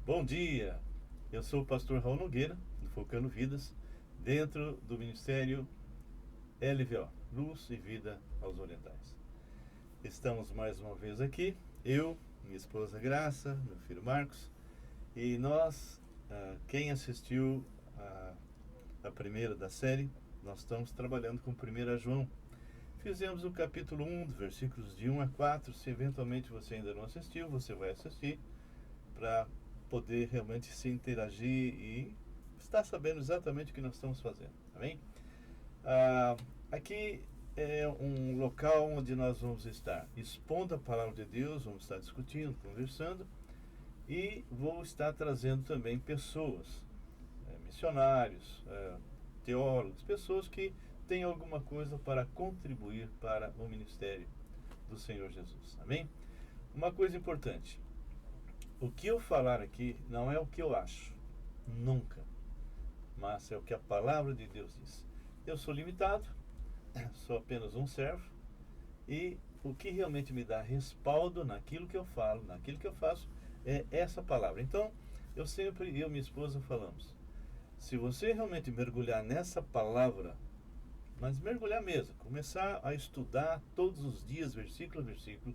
Bom dia, eu sou o pastor Raul Nogueira, do Focando Vidas, dentro do Ministério LVO, Luz e Vida aos Orientais. Estamos mais uma vez aqui, eu, minha esposa Graça, meu filho Marcos, e nós, quem assistiu a primeira da série, nós estamos trabalhando com 1 João. Fizemos o capítulo 1, versículos de 1 a 4, se eventualmente você ainda não assistiu, você vai assistir, para poder realmente se interagir e estar sabendo exatamente o que nós estamos fazendo, amém? Aqui é um local onde nós vamos estar expondo a palavra de Deus, vamos estar discutindo, conversando, e vou estar trazendo também pessoas, missionários, teólogos, pessoas que têm alguma coisa para contribuir para o ministério do Senhor Jesus, amém? Uma coisa importante: o que eu falar aqui não é o que eu acho, nunca, mas é o que a palavra de Deus diz. Eu sou limitado, sou apenas um servo, e o que realmente me dá respaldo naquilo que eu falo, naquilo que eu faço, é essa palavra. Então, eu e minha esposa falamos, se você realmente mergulhar nessa palavra, mas mergulhar mesmo, começar a estudar todos os dias, versículo a versículo,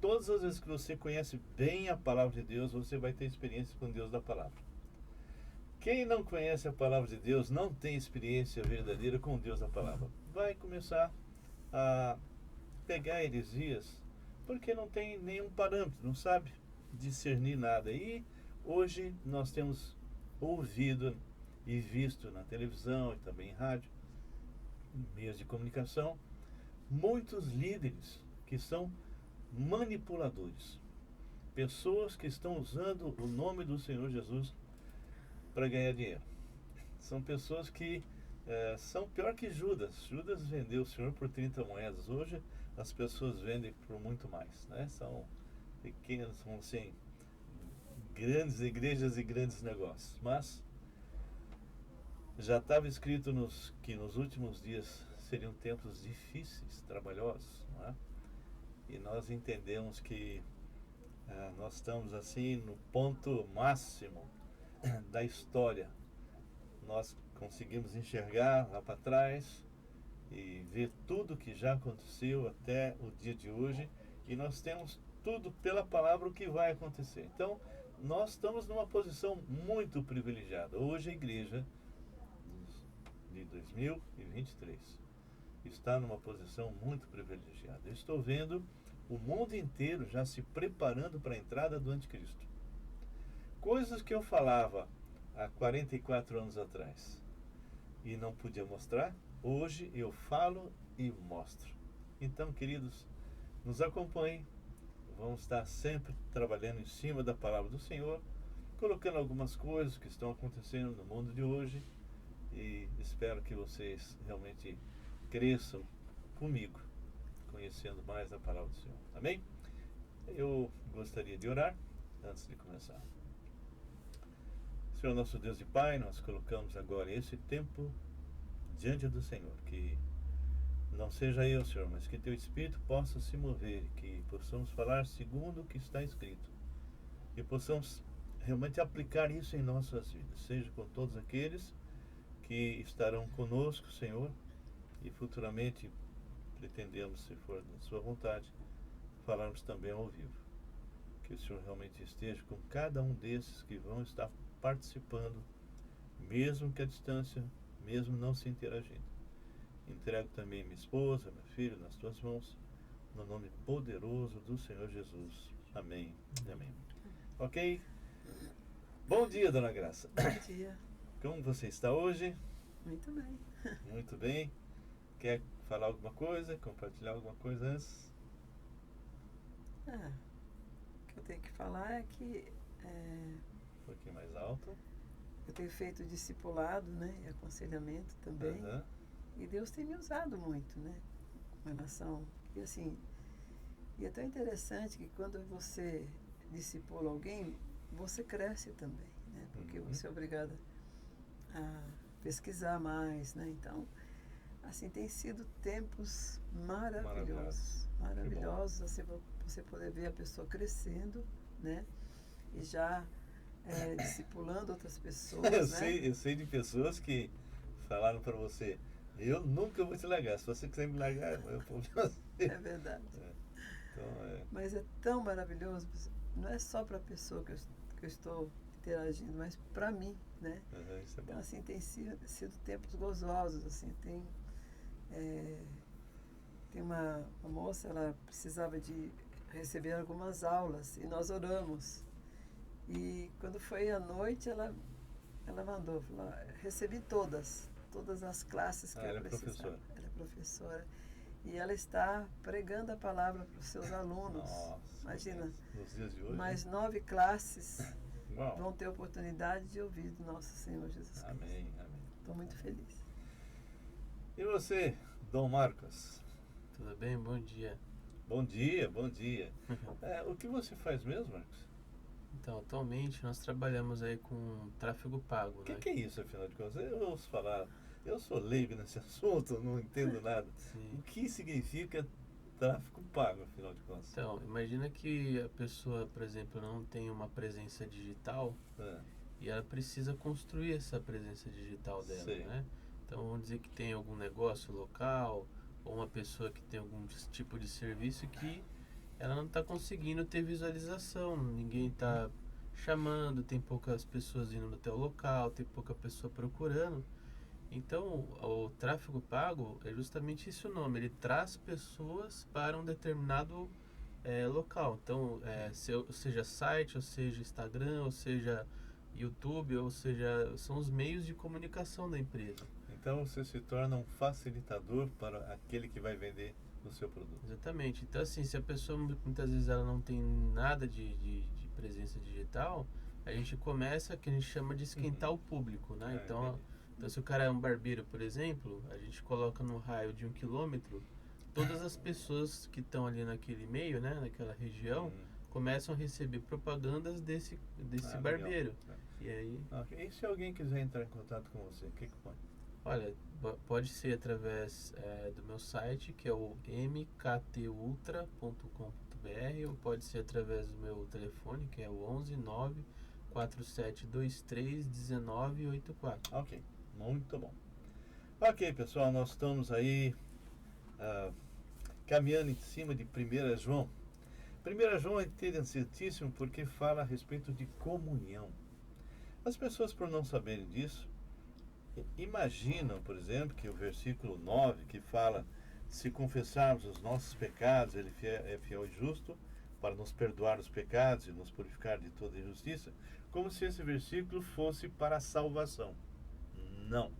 todas as vezes que você conhece bem a palavra de Deus, você vai ter experiência com Deus da palavra. Quem não conhece a palavra de Deus não tem experiência verdadeira com Deus da palavra. Vai começar a pegar heresias porque não tem nenhum parâmetro, não sabe discernir nada. E hoje nós temos ouvido e visto na televisão e também em rádio, meios de comunicação, muitos líderes que são manipuladores, pessoas que estão usando o nome do Senhor Jesus para ganhar dinheiro. São pessoas que são pior que Judas. Judas vendeu o Senhor por 30 moedas. Hoje as pessoas vendem por muito mais, né? São pequenas, são assim, grandes igrejas e grandes negócios. Mas já estava escrito que nos últimos dias seriam tempos difíceis, trabalhosos, não é? E nós entendemos que nós estamos assim no ponto máximo da história. Nós conseguimos enxergar lá para trás e ver tudo que já aconteceu até o dia de hoje, e nós temos tudo pela palavra o que vai acontecer. Então nós estamos numa posição muito privilegiada. Hoje a igreja de 2023 está numa posição muito privilegiada. Eu estou vendo o mundo inteiro já se preparando para a entrada do anticristo. Coisas que eu falava há 44 anos atrás e não podia mostrar, hoje eu falo e mostro. Então, queridos, nos acompanhem. Vamos estar sempre trabalhando em cima da palavra do Senhor, colocando algumas coisas que estão acontecendo no mundo de hoje, e espero que vocês realmente cresçam comigo, conhecendo mais a palavra do Senhor. Amém? Eu gostaria de orar antes de começar. Senhor nosso Deus e Pai, nós colocamos agora esse tempo diante do Senhor, que não seja eu, Senhor, mas que Teu Espírito possa se mover, que possamos falar segundo o que está escrito, e possamos realmente aplicar isso em nossas vidas, seja com todos aqueles que estarão conosco, Senhor, e futuramente pretendemos, se for da Sua vontade, falarmos também ao vivo. Que o Senhor realmente esteja com cada um desses que vão estar participando, mesmo que à distância, mesmo não se interagindo. Entrego também minha esposa, meu filho nas Tuas mãos, no nome poderoso do Senhor Jesus. Amém. Amém. Ok? Bom dia, Dona Graça. Bom dia. Como você está hoje? Muito bem. Muito bem. Quer falar alguma coisa? Compartilhar alguma coisa antes? O que eu tenho que falar é que Um pouquinho mais alto. eu tenho feito discipulado, né, e aconselhamento também. Uhum. E Deus tem me usado muito, né, com relação... E assim, e é tão interessante que quando você discipula alguém, você cresce também, né, porque você é obrigada a pesquisar mais, né, então... Assim, tem sido tempos maravilhosos, você poder ver a pessoa crescendo, né? E já discipulando outras pessoas, né? Eu sei de pessoas que falaram para você, eu nunca vou te largar, se você quiser me largar, eu vou fazer. É verdade. Então, Mas é tão maravilhoso, não é só para a pessoa que eu estou interagindo, mas para mim, né? Isso é bom. Então, assim, tem sido tempos gozosos, assim, tem uma moça, ela precisava de receber algumas aulas e nós oramos. E quando foi à noite, ela mandou, falou, recebi todas as classes que eu ela precisava. É professora. Ela é professora. E ela está pregando a palavra para os seus alunos. Nossa, imagina, nos dias de hoje, mais 9 classes Uau. vão ter oportunidade de ouvir do nosso Senhor Jesus Cristo. Amém. Estou muito feliz. E você, Dom Marcos? Tudo bem? Bom dia. Bom dia. O que você faz mesmo, Marcos? Então, atualmente nós trabalhamos aí com tráfego pago, O né? que é isso, afinal de contas? Eu ouço falar, eu sou leigo nesse assunto, não entendo nada. Sim. O que significa tráfego pago, afinal de contas? Então, imagina que a pessoa, por exemplo, não tem uma presença digital e ela precisa construir essa presença digital dela, Sei. né? Então, vamos dizer que tem algum negócio local ou uma pessoa que tem algum tipo de serviço que ela não está conseguindo ter visualização, ninguém está chamando, tem poucas pessoas indo até o local, tem pouca pessoa procurando. Então, o tráfego pago é justamente esse o nome, ele traz pessoas para um determinado local. Então, seja site, ou seja Instagram, ou seja YouTube, ou seja, são os meios de comunicação da empresa. Então você se torna um facilitador para aquele que vai vender o seu produto. Exatamente. Então, assim, se a pessoa muitas vezes ela não tem nada de presença digital, a gente começa, que a gente chama de esquentar o público, né? Então, se o cara é um barbeiro, por exemplo, a gente coloca no raio de 1 quilômetro, todas as pessoas que estão ali naquele meio, né, naquela região, começam a receber propagandas desse barbeiro. E aí... E se alguém quiser entrar em contato com você, o que põe? Olha, pode ser através do meu site, que é o mktultra.com.br, ou pode ser através do meu telefone, que é o 11 9 4723 1984. Ok, muito bom. Ok, pessoal, nós estamos aí caminhando em cima de 1 João. 1 João é interessantíssimo porque fala a respeito de comunhão. As pessoas, por não saberem disso, imaginam, por exemplo, que o versículo 9, que fala, se confessarmos os nossos pecados, ele é fiel e justo para nos perdoar os pecados e nos purificar de toda injustiça, como se esse versículo fosse para a salvação. Não.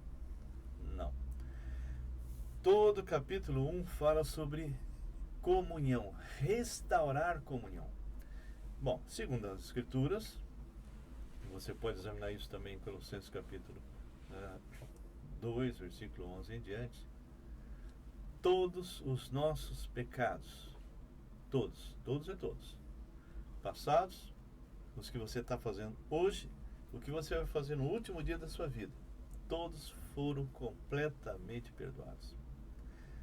Todo o capítulo 1 fala sobre comunhão, restaurar comunhão. Bom, segundo as Escrituras, você pode examinar isso também em Colossenses capítulo 2, versículo 11 em diante, todos os nossos pecados, todos, passados, os que você está fazendo hoje, o que você vai fazer no último dia da sua vida, todos foram completamente perdoados.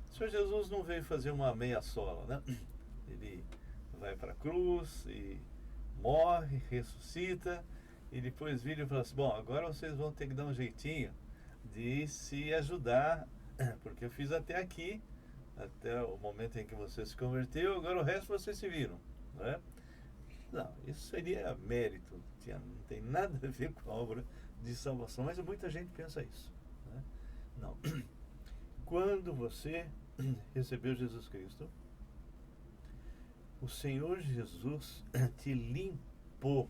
O Senhor Jesus não veio fazer uma meia sola, né? Ele vai para a cruz e morre, ressuscita, e depois vira e fala assim, bom, agora vocês vão ter que dar um jeitinho de se ajudar, porque eu fiz até aqui, até o momento em que você se converteu, agora o resto vocês se viram, não é? Não, isso seria mérito, não tem nada a ver com a obra de salvação, mas muita gente pensa isso, né? Não. Quando você recebeu Jesus Cristo, o Senhor Jesus te limpou,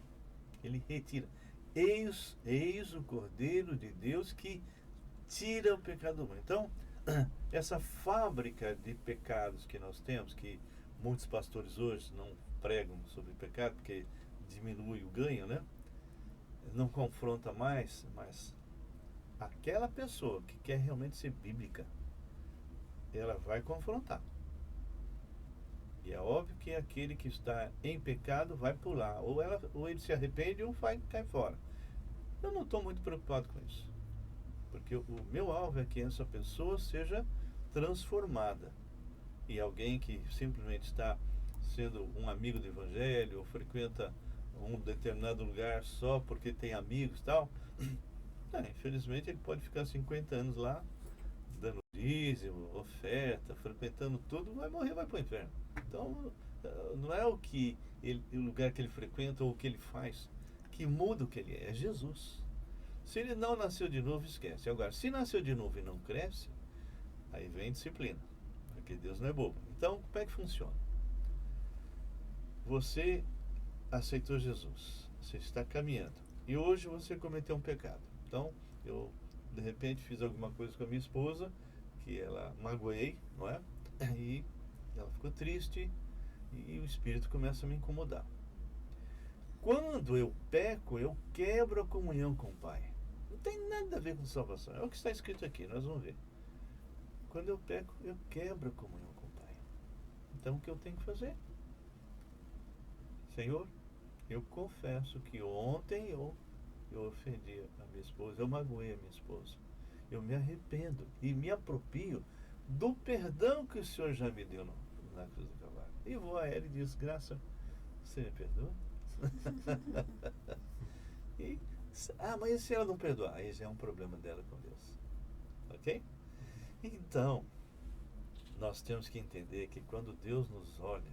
ele retira. Eis o Cordeiro de Deus que tira o pecado do mundo. Então, essa fábrica de pecados que nós temos, que muitos pastores hoje não pregam sobre pecado, porque diminui o ganho, né? Não confronta mais, mas aquela pessoa que quer realmente ser bíblica, ela vai confrontar. E é óbvio que aquele que está em pecado vai pular, ou ele se arrepende ou cai fora. Eu não estou muito preocupado com isso, porque o meu alvo é que essa pessoa seja transformada. E alguém que simplesmente está sendo um amigo do Evangelho, ou frequenta um determinado lugar só porque tem amigos e tal, infelizmente ele pode ficar 50 anos lá, dando dízimo, oferta, frequentando tudo, vai morrer, vai para o inferno. Então, não é o lugar que ele frequenta ou o que ele faz que muda o que ele é Jesus. Se ele não nasceu de novo, esquece. Agora, se nasceu de novo e não cresce, aí vem disciplina, porque Deus não é bobo. Então, como é que funciona? Você aceitou Jesus, você está caminhando, e hoje você cometeu um pecado. Então, eu de repente fiz alguma coisa com a minha esposa, que ela magoei, não é? E ela ficou triste, e o Espírito começa a me incomodar. Quando eu peco, eu quebro a comunhão com o Pai. Não tem nada a ver com salvação. É o que está escrito aqui, nós vamos ver. Quando eu peco, eu quebro a comunhão com o Pai. Então o que eu tenho que fazer? Senhor, eu confesso que ontem eu ofendi a minha esposa, eu magoei a minha esposa. Eu me arrependo e me aproprio do perdão que o Senhor já me deu na cruz do Calvário. E vou a ela e diz, Graça, você me perdoa? Mas e se ela não perdoar? Aí já é um problema dela com Deus. Ok? Então, nós temos que entender que quando Deus nos olha,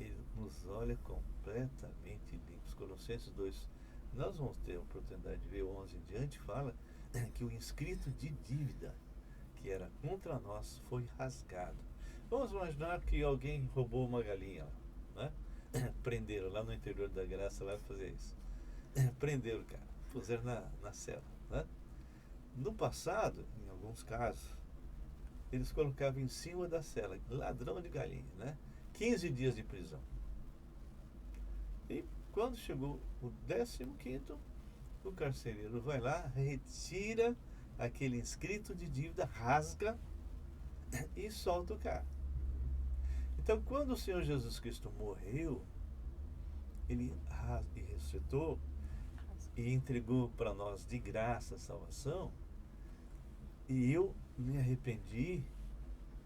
Ele nos olha completamente limpos. Colossenses 2, nós vamos ter a oportunidade de ver 11 em diante, fala que o inscrito de dívida que era contra nós foi rasgado. Vamos imaginar que alguém roubou uma galinha, né? Prenderam lá no interior da graça lá fazer isso. Prenderam o cara, puseram na cela, né? No passado, em alguns casos, eles colocavam em cima da cela, ladrão de galinha, né? 15 dias de prisão. E quando chegou o 15º, o carcereiro vai lá, retira aquele inscrito de dívida, rasga e solta o cara. Então, quando o Senhor Jesus Cristo morreu, Ele ressuscitou e entregou para nós de graça a salvação, e eu me arrependi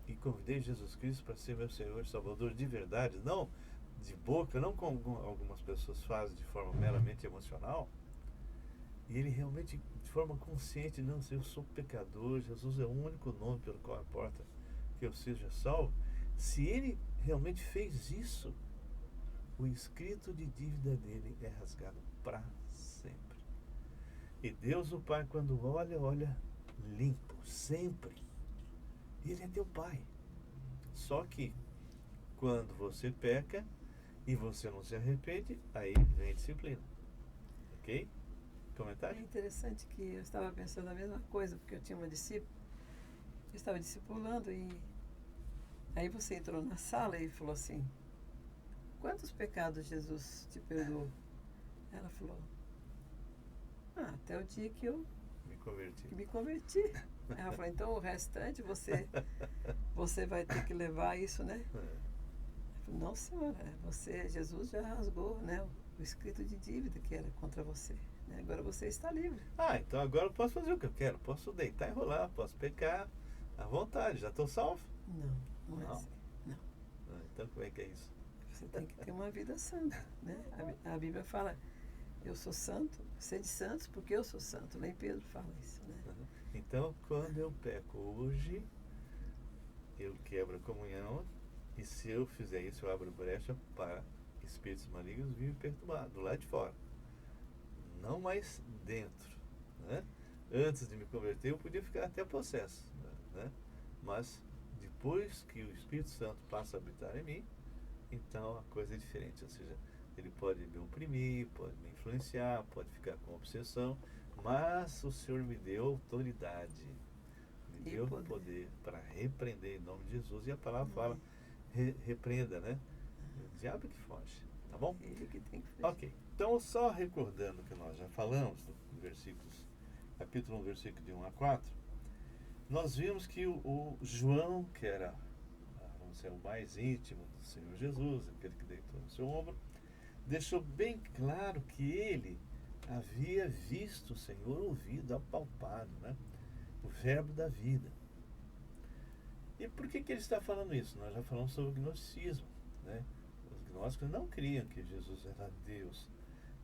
e convidei Jesus Cristo para ser meu Senhor e Salvador de verdade, não de boca, não como algumas pessoas fazem de forma meramente emocional, e ele realmente de forma consciente, não, eu sou pecador, Jesus é o único nome pelo qual importa que eu seja salvo. Se ele realmente fez isso, o inscrito de dívida dele é rasgado para sempre. E Deus o Pai, quando olha limpo, sempre. E Ele é teu Pai. Só que quando você peca e você não se arrepende, aí vem disciplina. Ok? Comentário? É interessante que eu estava pensando a mesma coisa, porque eu tinha uma discípula, eu estava discipulando e aí você entrou na sala e falou assim, quantos pecados Jesus te perdoou? Ela falou, até o dia que eu me converti. Ela falou, então o restante você vai ter que levar isso, né? Eu falei, não, senhora, Jesus já rasgou, né, o escrito de dívida que era contra você. Né? Agora você está livre. Então agora eu posso fazer o que eu quero. Posso deitar e rolar, posso pecar à vontade. Já estou salvo? Não é assim. Não. Então como é que é isso? Você tem que ter uma vida santa, né? A Bíblia fala, eu sou santo, sede santos porque eu sou santo. Nem Pedro fala isso, né? Então, quando eu peco hoje, eu quebro a comunhão, e se eu fizer isso, eu abro brecha para espíritos malignos virem perturbar, do lado de fora. Não mais dentro, né? Antes de me converter, eu podia ficar até possesso, né? Mas, depois que o Espírito Santo passa a habitar em mim, então a coisa é diferente, ou seja, ele pode me oprimir, pode me influenciar, pode ficar com obsessão, mas o Senhor me deu autoridade, me deu poder para repreender em nome de Jesus, e a palavra fala, repreenda, né? O diabo que foge, tá bom? Ele que tem que fugir. Ok, então só recordando que nós já falamos no versículos, capítulo 1, versículo de 1 a 4, nós vimos que o João, que era, vamos dizer, o mais íntimo do Senhor Jesus, aquele que deitou no seu ombro, deixou bem claro que ele havia visto o Senhor, ouvido, apalpado, né? O verbo da vida. E por que ele está falando isso? Nós já falamos sobre o gnosticismo, né? Os gnósticos não criam que Jesus era Deus,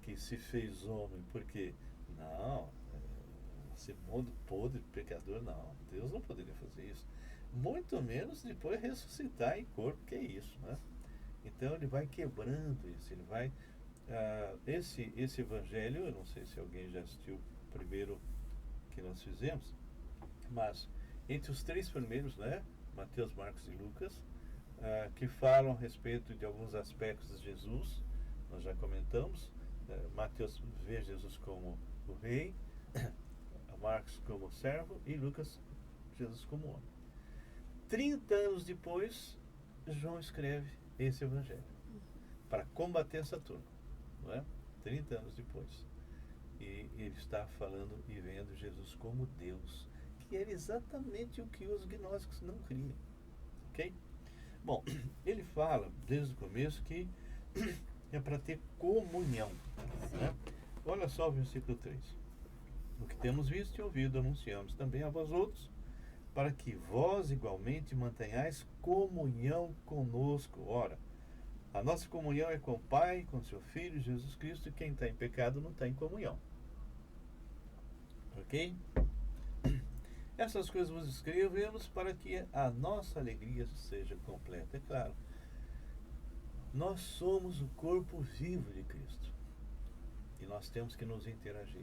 que se fez homem, porque, não, esse mundo podre, pecador, não, Deus não poderia fazer isso. Muito menos depois ressuscitar em corpo, que é isso, né? Então ele vai quebrando isso, ele vai... esse evangelho, eu não sei se alguém já assistiu o primeiro que nós fizemos, mas entre os 3 primeiros, né, Mateus, Marcos e Lucas, que falam a respeito de alguns aspectos de Jesus, nós já comentamos. Mateus vê Jesus como o rei, Marcos como servo e Lucas Jesus como homem. 30 anos depois, João escreve esse evangelho para combater essa turma, não é? 30 anos depois. E ele está falando e vendo Jesus como Deus, que era exatamente o que os gnósticos não criam. Ok? Bom, ele fala desde o começo que é para ter comunhão, né? Olha só o versículo 3. O que temos visto e ouvido anunciamos também a vós outros, para que vós igualmente mantenhais comunhão conosco. Ora, a nossa comunhão é com o Pai, com seu Filho Jesus Cristo, e quem está em pecado não está em comunhão. Ok? Essas coisas vos escrevemos para que a nossa alegria seja completa. É claro, nós somos o corpo vivo de Cristo e nós temos que nos interagir.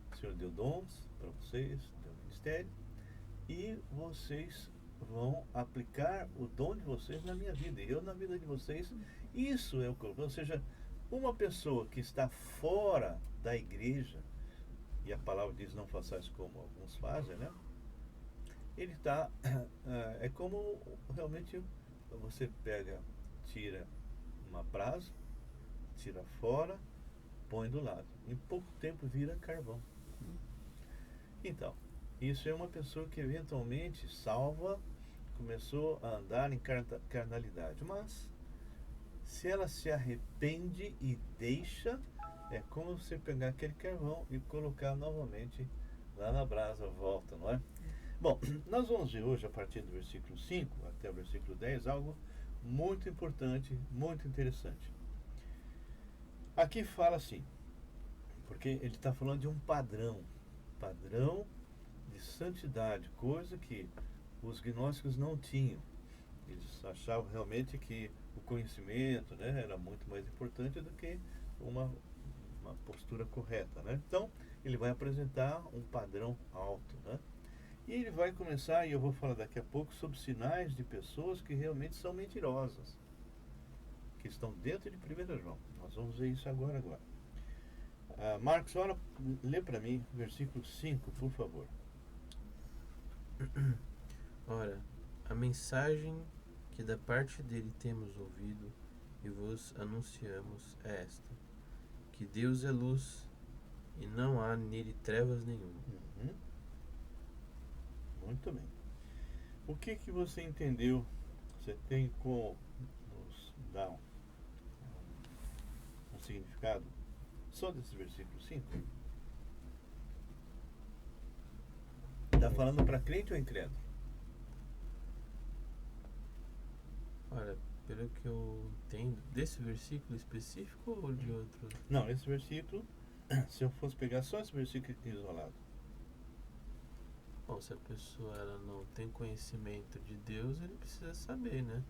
O Senhor deu dons para vocês, deu ministério, e vocês vão aplicar o dom de vocês na minha vida e eu na vida de vocês. Isso é o corpo. Ou seja, uma pessoa que está fora da igreja, e a palavra diz não façais como alguns fazem, né? Ele está, é como realmente você pega, tira uma brasa, tira fora, põe do lado. Em pouco tempo vira carvão. Então, isso é uma pessoa que eventualmente salva, começou a andar em carnalidade. Mas, se ela se arrepende e deixa, é como você pegar aquele carvão e colocar novamente lá na brasa, volta, não é? Bom, nós vamos ver hoje, a partir do versículo 5 até o versículo 10, algo muito importante, muito interessante. Aqui fala assim, porque ele está falando de um padrão de santidade, coisa que os gnósticos não tinham. Eles achavam realmente que o conhecimento, né, era muito mais importante do que uma postura correta, né? Então, ele vai apresentar um padrão alto, né? E ele vai começar, e eu vou falar daqui a pouco, sobre sinais de pessoas que realmente são mentirosas, que estão dentro de 1 João. Nós vamos ver isso agora. Marcos, lê para mim, versículo 5, por favor. Ora, a mensagem que da parte dele temos ouvido e vos anunciamos é esta, que Deus é luz e não há nele trevas nenhuma. Muito bem. O que você entendeu? Você tem como nos dar um significado só desse versículo 5? Está falando para crente ou incrédulo? Olha, pelo que eu entendo, desse versículo específico ou de outro? Não, esse versículo, se eu fosse pegar só esse versículo isolado. Bom, se a pessoa ela não tem conhecimento de Deus, ele precisa saber, né?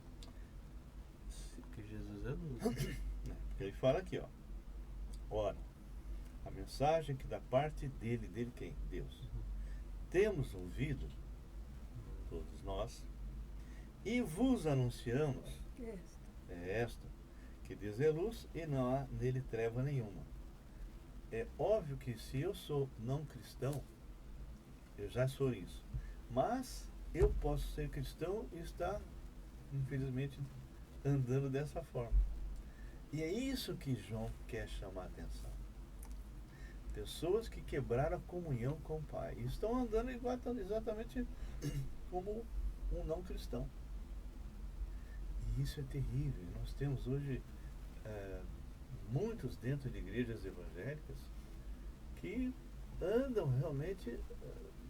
Porque Jesus é luz. Ele fala aqui, ó. Ora, a mensagem que da parte dele quem? Deus. Temos ouvido, todos nós, e vos anunciamos, é esta, que Deus é luz e não há nele treva nenhuma. É óbvio que se eu sou não cristão, eu já sou isso. Mas eu posso ser cristão e estar, infelizmente, andando dessa forma. E é isso que João quer chamar a atenção. Pessoas que quebraram a comunhão com o Pai e estão andando exatamente como um não cristão. E isso é terrível. Nós temos hoje muitos dentro de igrejas evangélicas que andam realmente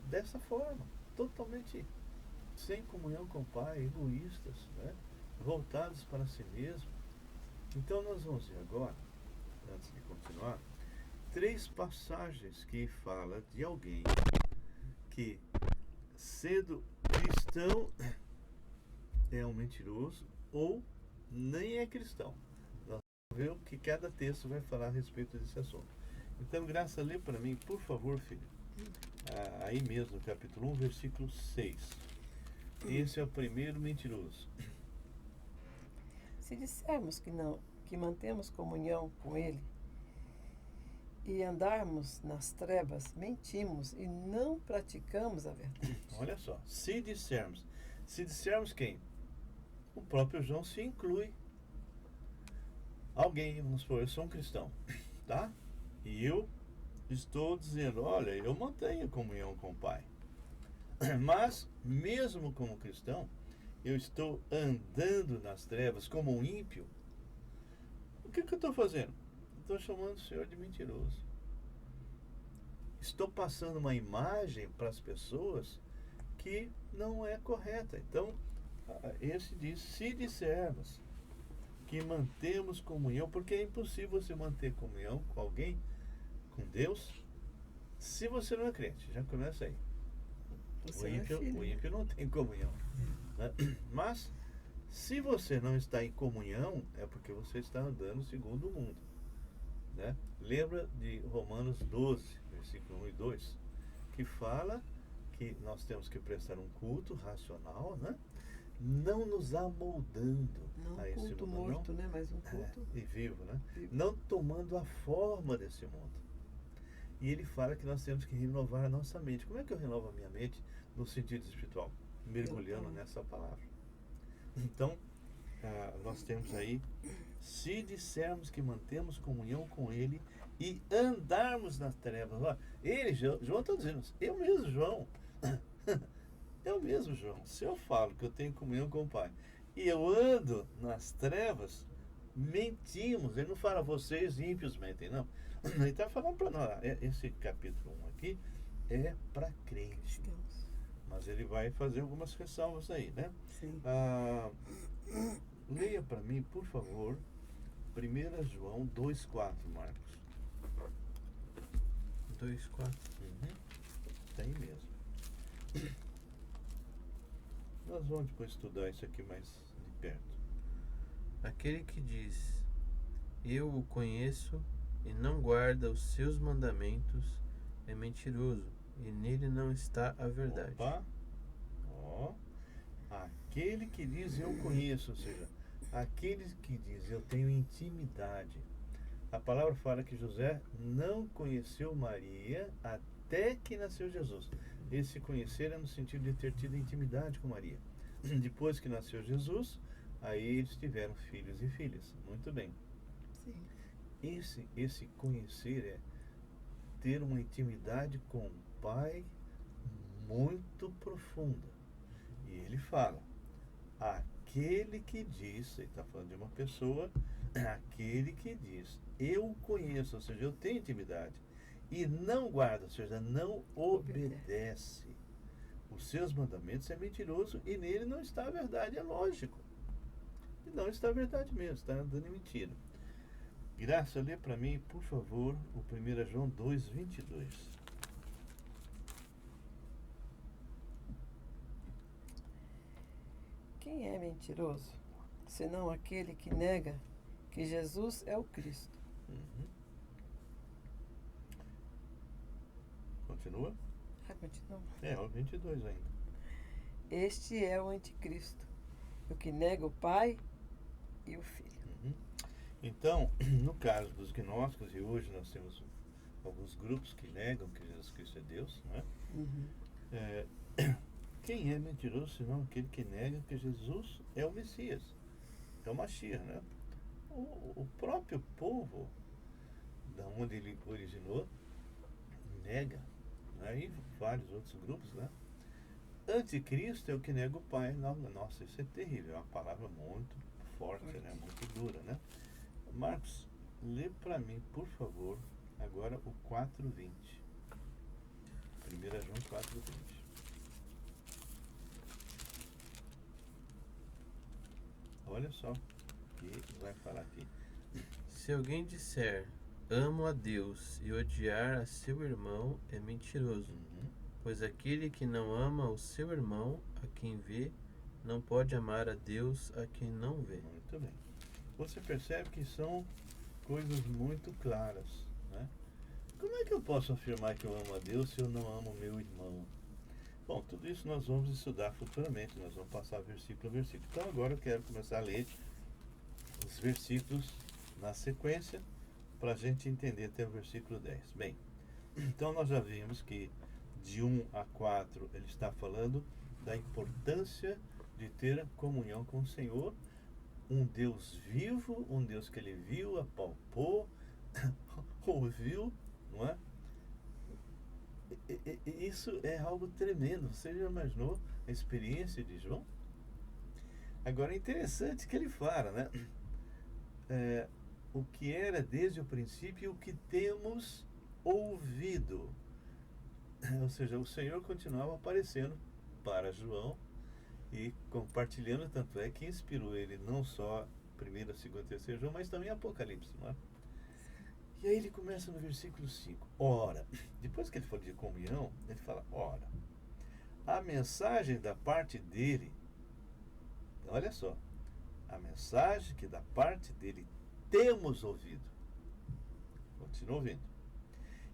dessa forma, totalmente sem comunhão com o Pai, egoístas, né? Voltados para si mesmo. Então nós vamos ver agora, antes de continuar, 3 passagens que fala de alguém que, sendo cristão, é um mentiroso ou nem é cristão. Nós vamos ver o que cada texto vai falar a respeito desse assunto. Então, Graça, lê para mim, por favor, filho. Aí mesmo, no capítulo 1, versículo 6. Esse é o primeiro mentiroso. Se dissermos que mantemos comunhão com Ele e andarmos nas trevas, mentimos e não praticamos a verdade. Olha só, se dissermos quem? O próprio João se inclui. Alguém, vamos supor, eu sou um cristão, tá? E eu estou dizendo, olha, eu mantenho comunhão com o Pai. Mas, mesmo como cristão, eu estou andando nas trevas como um ímpio. O que eu estou fazendo? Estou chamando o Senhor de mentiroso. Estou passando uma imagem para as pessoas que não é correta. Então, esse diz, se dissermos que mantemos comunhão, porque é impossível você manter comunhão com alguém, com Deus, se você não é crente. Já começa aí. O ímpio não tem comunhão. Né? Mas, se você não está em comunhão, é porque você está andando segundo o mundo. Né? Lembra de Romanos 12, versículo 1 e 2, que fala que nós temos que prestar um culto racional, né? Não nos amoldando Não a um esse culto mundo, morto, né? Mas um culto e vivo, né? vivo. Não tomando a forma desse mundo. E ele fala que nós temos que renovar a nossa mente. Como é que eu renovo a minha mente no sentido espiritual? Mergulhando nessa palavra. Então, nós temos aí, se dissermos que mantemos comunhão com Ele e andarmos nas trevas. Ó, João está dizendo, eu mesmo, João. Eu mesmo, João. Se eu falo que eu tenho comunhão com o Pai e eu ando nas trevas, mentimos. Ele não fala, vocês ímpios mentem, não. Ele está falando para nós. Esse capítulo 1 aqui é para crente. Mas ele vai fazer algumas ressalvas aí, né? Sim. Leia para mim, por favor, 1 João 2,4, Marcos. 2:4. Está aí mesmo. Nós vamos depois estudar isso aqui mais de perto. Aquele que diz, eu o conheço e não guarda os seus mandamentos, é mentiroso, e nele não está a verdade. Opa. Ó. Aquele que diz eu conheço, ou seja, aquele que diz eu tenho intimidade. A palavra fala que José não conheceu Maria até que nasceu Jesus. Esse conhecer é no sentido de ter tido intimidade com Maria. Depois que nasceu Jesus, aí eles tiveram filhos e filhas. Muito bem. Sim. Esse conhecer é ter uma intimidade com o Pai muito profunda. E ele fala, aquele que diz, ele está falando de uma pessoa, aquele que diz, eu conheço, ou seja, eu tenho intimidade, e não guarda, ou seja, não obedece os seus mandamentos, é mentiroso e nele não está a verdade, é lógico. E não está a verdade mesmo, está andando em mentira. Graça, lê para mim, por favor, o 1 João 2,22. Quem é mentiroso, senão aquele que nega que Jesus é o Cristo? Continua? Continua. O 22 ainda. Este é o anticristo, o que nega o Pai e o Filho. Então, no caso dos gnósticos, e hoje nós temos alguns grupos que negam que Jesus Cristo é Deus, não é? Quem é mentiroso senão aquele que nega que Jesus é o Messias, é o Mashiach, né? O próprio povo, da onde ele originou, nega, né? E vários outros grupos, né? Anticristo é o que nega o Pai. Nossa, isso é terrível, é uma palavra muito forte, né? Muito dura, né? Marcos, lê para mim, por favor, agora o 4:20. 1 João 4:20. Olha só o que vai falar aqui. Se alguém disser, amo a Deus, e odiar a seu irmão, é mentiroso. Pois aquele que não ama o seu irmão, a quem vê, não pode amar a Deus, a quem não vê. Muito bem. Você percebe que são coisas muito claras, né? Como é que eu posso afirmar que eu amo a Deus se eu não amo meu irmão? Bom, tudo isso nós vamos estudar futuramente, nós vamos passar versículo a versículo. Então agora eu quero começar a ler os versículos na sequência para a gente entender até o versículo 10. Bem, então nós já vimos que de 1 a 4 ele está falando da importância de ter comunhão com o Senhor, um Deus vivo, um Deus que ele viu, apalpou, ouviu, não é? Isso é algo tremendo. Você já imaginou a experiência de João? Agora é interessante que ele fala, né? O que era desde o princípio e o que temos ouvido. Ou seja, o Senhor continuava aparecendo para João e compartilhando, tanto é que inspirou ele não só 1º, 2º, 3º João, mas também Apocalipse, não é? E aí ele começa no versículo 5. Ora, depois que ele fala de comunhão, ele fala, ora, a mensagem da parte dele, olha só, a mensagem que da parte dele temos ouvido. Continua ouvindo.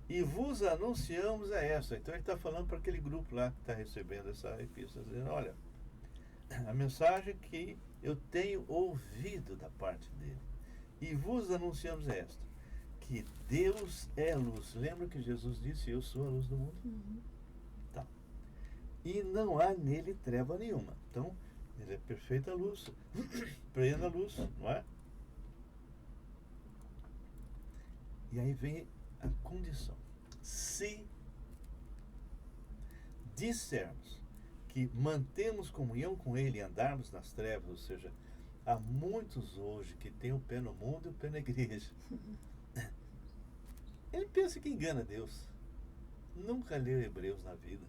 E vos anunciamos a essa. Então ele está falando para aquele grupo lá que está recebendo essa epístola, dizendo, olha, a mensagem que eu tenho ouvido da parte dele. E vos anunciamos esta, que Deus é luz. Lembra que Jesus disse, eu sou a luz do mundo? Tá. E não há nele treva nenhuma. Então, ele é perfeita luz, plena luz, não é? E aí vem a condição. Se dissermos que mantemos comunhão com ele e andarmos nas trevas, ou seja, há muitos hoje que têm o pé no mundo e o pé na igreja. Ele pensa que engana Deus. Nunca leu Hebreus na vida.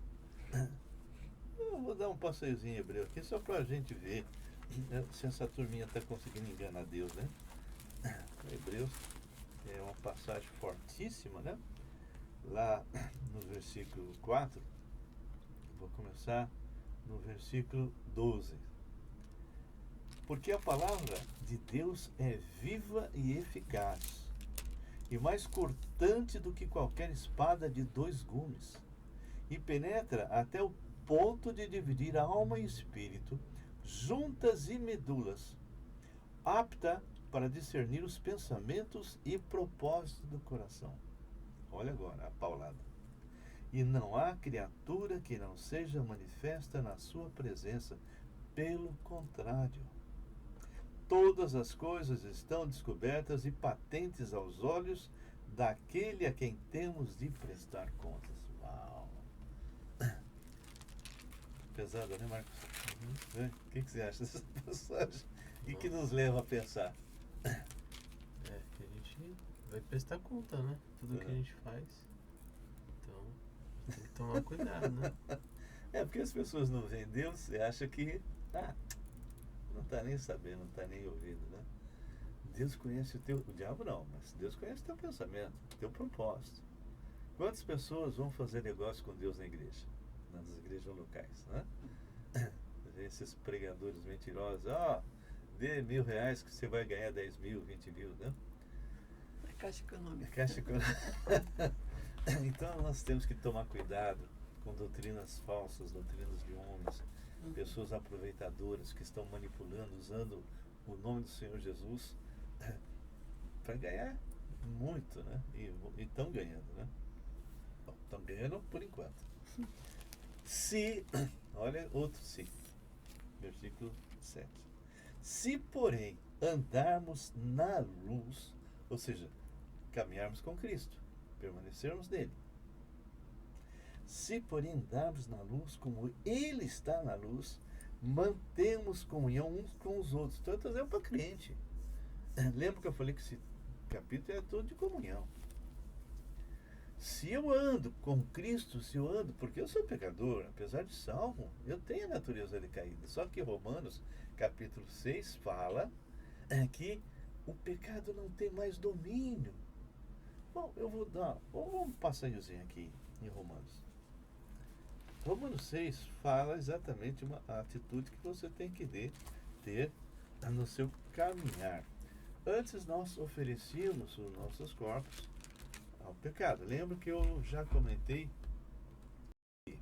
Eu vou dar um passeiozinho em Hebreus aqui só para a gente ver se essa turminha está conseguindo enganar Deus, né? Hebreus é uma passagem fortíssima, né? Lá no versículo 4, vou começar no versículo 12. Porque a palavra de Deus é viva e eficaz, e mais cortante do que qualquer espada de 2 gumes, e penetra até o ponto de dividir a alma e espírito, juntas e medulas, apta para discernir os pensamentos e propósitos do coração. Olha agora a paulada. E não há criatura que não seja manifesta na sua presença, pelo contrário. Todas as coisas estão descobertas e patentes aos olhos daquele a quem temos de prestar contas. Uau! Pesada, né, Marcos? O que você acha dessa passagem? E que nos leva a pensar? Que a gente vai prestar conta, né? Tudo que a gente faz. Então, tem que tomar cuidado, né? Porque as pessoas não veem Deus e acham que não está nem sabendo, não está nem ouvindo, né? Deus conhece o diabo não, mas Deus conhece o teu pensamento, o teu propósito. Quantas pessoas vão fazer negócio com Deus na igreja? Nas igrejas locais, né? Esses pregadores mentirosos, dê R$1.000 que você vai ganhar 10 mil, 20 mil, né? É Caixa Econômica. Caixa Econômica. Então nós temos que tomar cuidado com doutrinas falsas, doutrinas de homens, pessoas aproveitadoras que estão manipulando, usando o nome do Senhor Jesus para ganhar muito, né? E estão ganhando, né? Estão ganhando por enquanto. Se, olha outro se, versículo 7. Se, porém, andarmos na luz, ou seja, caminharmos com Cristo, permanecermos nele. Se, porém, andarmos na luz como Ele está na luz, mantemos comunhão uns com os outros. Então, eu estou dizendo para crente. Lembra que eu falei que esse capítulo é todo de comunhão. Se eu ando com Cristo, porque eu sou pecador, apesar de salvo, eu tenho a natureza decaída. Só que Romanos, capítulo 6, fala que o pecado não tem mais domínio. Bom, vamos um passagemzinho aqui em Romanos. Romanos 6 fala exatamente a atitude que você tem que ter no seu caminhar. Antes nós oferecíamos os nossos corpos ao pecado. Lembra que eu já comentei que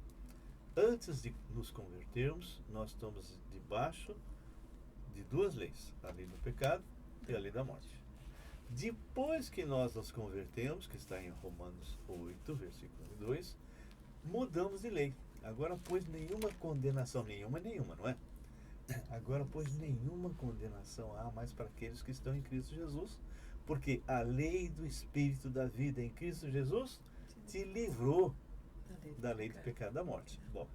antes de nos convertermos, nós estamos debaixo de duas leis, a lei do pecado e a lei da morte. Depois que nós nos convertemos, que está em Romanos 8, versículo 2, mudamos de lei. Agora, pois, nenhuma condenação, nenhuma, não é? Agora, pois, nenhuma condenação há mais para aqueles que estão em Cristo Jesus, porque a lei do Espírito da vida em Cristo Jesus te livrou da lei do pecado e da morte. Bom,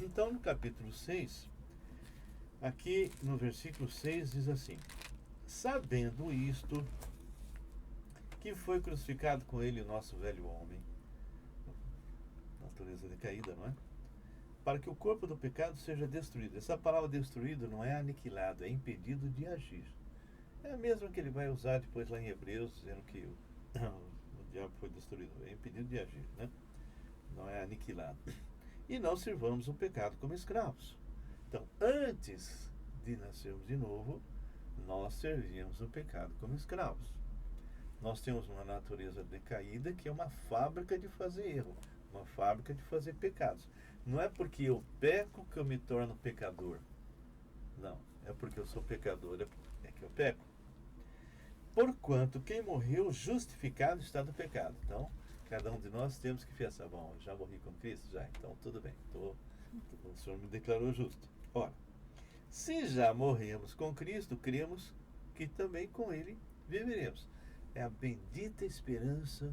então no capítulo 6, aqui no versículo 6 diz assim: sabendo isto, que foi crucificado com ele o nosso velho homem, natureza decaída, não é? Para que o corpo do pecado seja destruído. Essa palavra destruído não é aniquilado, é impedido de agir. É a mesma que ele vai usar depois lá em Hebreus, dizendo que o diabo foi destruído. É impedido de agir, né? Não é aniquilado. E não sirvamos o pecado como escravos. Então, antes de nascermos de novo, nós servíamos o pecado como escravos. Nós temos uma natureza decaída que é uma fábrica de fazer erro, uma fábrica de fazer pecados. Não é porque eu peco que eu me torno pecador. Não, é porque eu sou pecador, é que eu peco. Porquanto quem morreu justificado está do pecado. Então, cada um de nós temos que pensar, bom, já morri com Cristo? Já, então tudo bem, o Senhor me declarou justo. Ora, se já morremos com Cristo, cremos que também com Ele viveremos. É a bendita esperança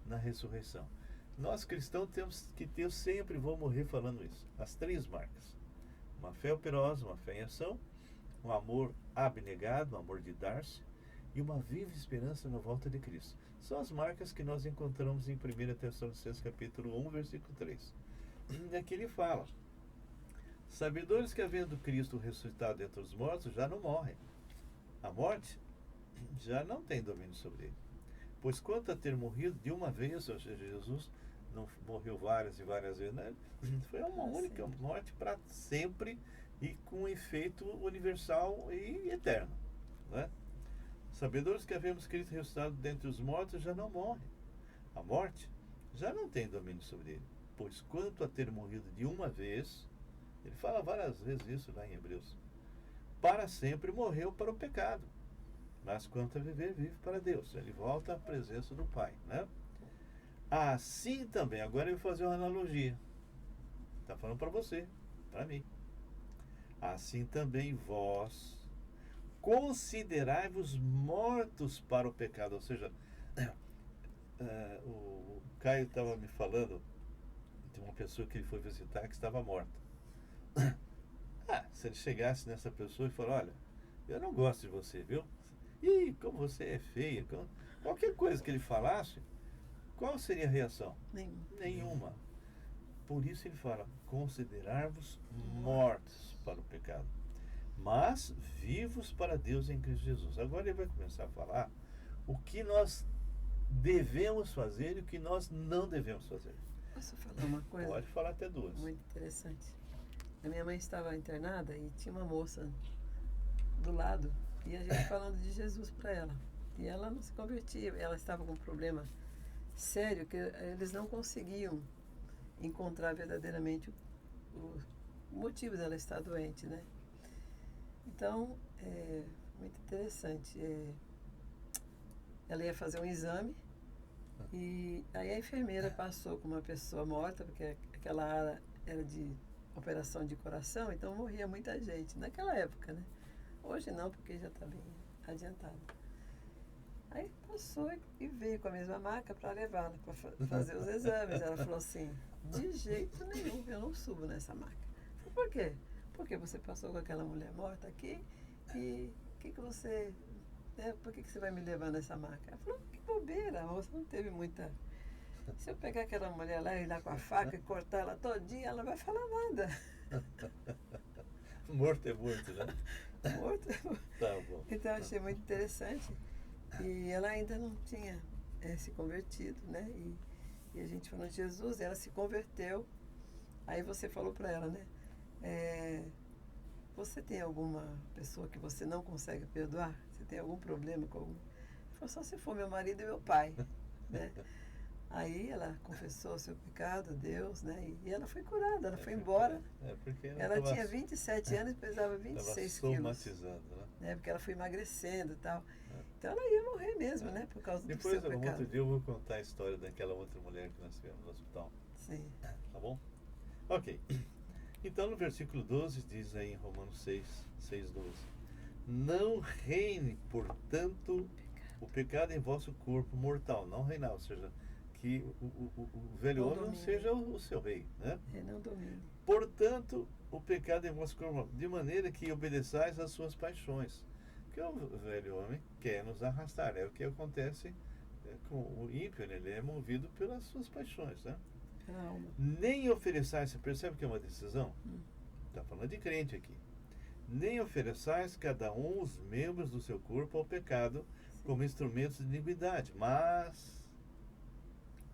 na ressurreição. Nós cristãos temos que ter, sempre vou morrer falando isso, as três marcas: uma fé operosa, uma fé em ação, um amor abnegado, um amor de dar-se, e uma viva esperança na volta de Cristo. São as marcas que nós encontramos em 1 Tessalonicenses capítulo 1, versículo 3. E aqui ele fala: sabedores que, havendo Cristo ressuscitado dentre os mortos, já não morrem. A morte já não tem domínio sobre ele. Pois quanto a ter morrido de uma vez, ou seja, Jesus não morreu várias e várias vezes, né? Foi uma única morte para sempre e com efeito universal e eterno, né? Sabedores que havemos Cristo ressuscitado dentre os mortos já não morre. A morte já não tem domínio sobre ele. Pois quanto a ter morrido de uma vez, ele fala várias vezes isso lá em Hebreus, para sempre morreu para o pecado. Mas quanto a viver, vive para Deus. Ele volta à presença do Pai, né? Assim também, agora eu vou fazer uma analogia. Está falando para você, para mim. Assim também vós considerai-vos mortos para o pecado. Ou seja, o Caio estava me falando de uma pessoa que ele foi visitar que estava morta. Se ele chegasse nessa pessoa e falar: olha, eu não gosto de você, viu? Ih, como você é feia. Qualquer coisa que ele falasse, qual seria a reação? Nenhuma. Por isso ele fala: considerar-vos mortos para o pecado, mas vivos para Deus em Cristo Jesus. Agora ele vai começar a falar o que nós devemos fazer e o que nós não devemos fazer. Posso falar uma coisa? Pode falar até duas. Muito interessante. A minha mãe estava internada e tinha uma moça do lado e a gente falando de Jesus para ela. E ela não se convertia. Ela estava com um problema sério que eles não conseguiam encontrar verdadeiramente o motivo dela estar doente, né? Então, muito interessante. Ela ia fazer um exame e aí a enfermeira passou com uma pessoa morta, porque aquela área era de operação de coração, então morria muita gente naquela época, né? Hoje não, porque já está bem adiantado. Aí passou e veio com a mesma maca para levá-la para fazer os exames. Ela falou assim: de jeito nenhum, eu não subo nessa maca. Eu falei: por quê? Porque você passou com aquela mulher morta aqui e você, por que você vai me levar nessa maca? Ela falou: que bobeira, a moça não teve muita... Se eu pegar aquela mulher lá e ir lá com a faca e cortar ela todinha, ela não vai falar nada. Morto é morto, né? Morto é morto. Tá bom. Então eu achei muito interessante. E ela ainda não tinha se convertido, né? E a gente falou de Jesus, ela se converteu. Aí você falou para ela, né? Você tem alguma pessoa que você não consegue perdoar? Você tem algum problema com algum? Ela falou, só se for meu marido e meu pai, né? Aí ela confessou o seu pecado a Deus, né? E ela foi curada, ela foi embora. Porque ela tinha 27 anos e pesava 26 quilos. somatizando, né? Porque ela foi emagrecendo e tal. Então ela ia morrer mesmo, né? Por causa do seu pecado. Depois, outro dia, eu vou contar a história daquela outra mulher que nós tivemos no hospital. Sim. Tá bom? Ok. Então, no versículo 12, diz aí em Romanos 6:12: Não reine, portanto, o pecado em vosso corpo mortal. Não reinar, ou seja, que o velho homem não seja o seu rei, né? Não domine. Portanto, o pecado em vosso corpo mortal, de maneira que obedeçais às suas paixões. Porque o velho homem quer nos arrastar. É o que acontece com o ímpio, né? Ele é movido pelas suas paixões, né? Nem ofereçais, você percebe que é uma decisão? Está falando de crente aqui. Nem ofereçais cada um os membros do seu corpo ao pecado como instrumentos de iniquidade, mas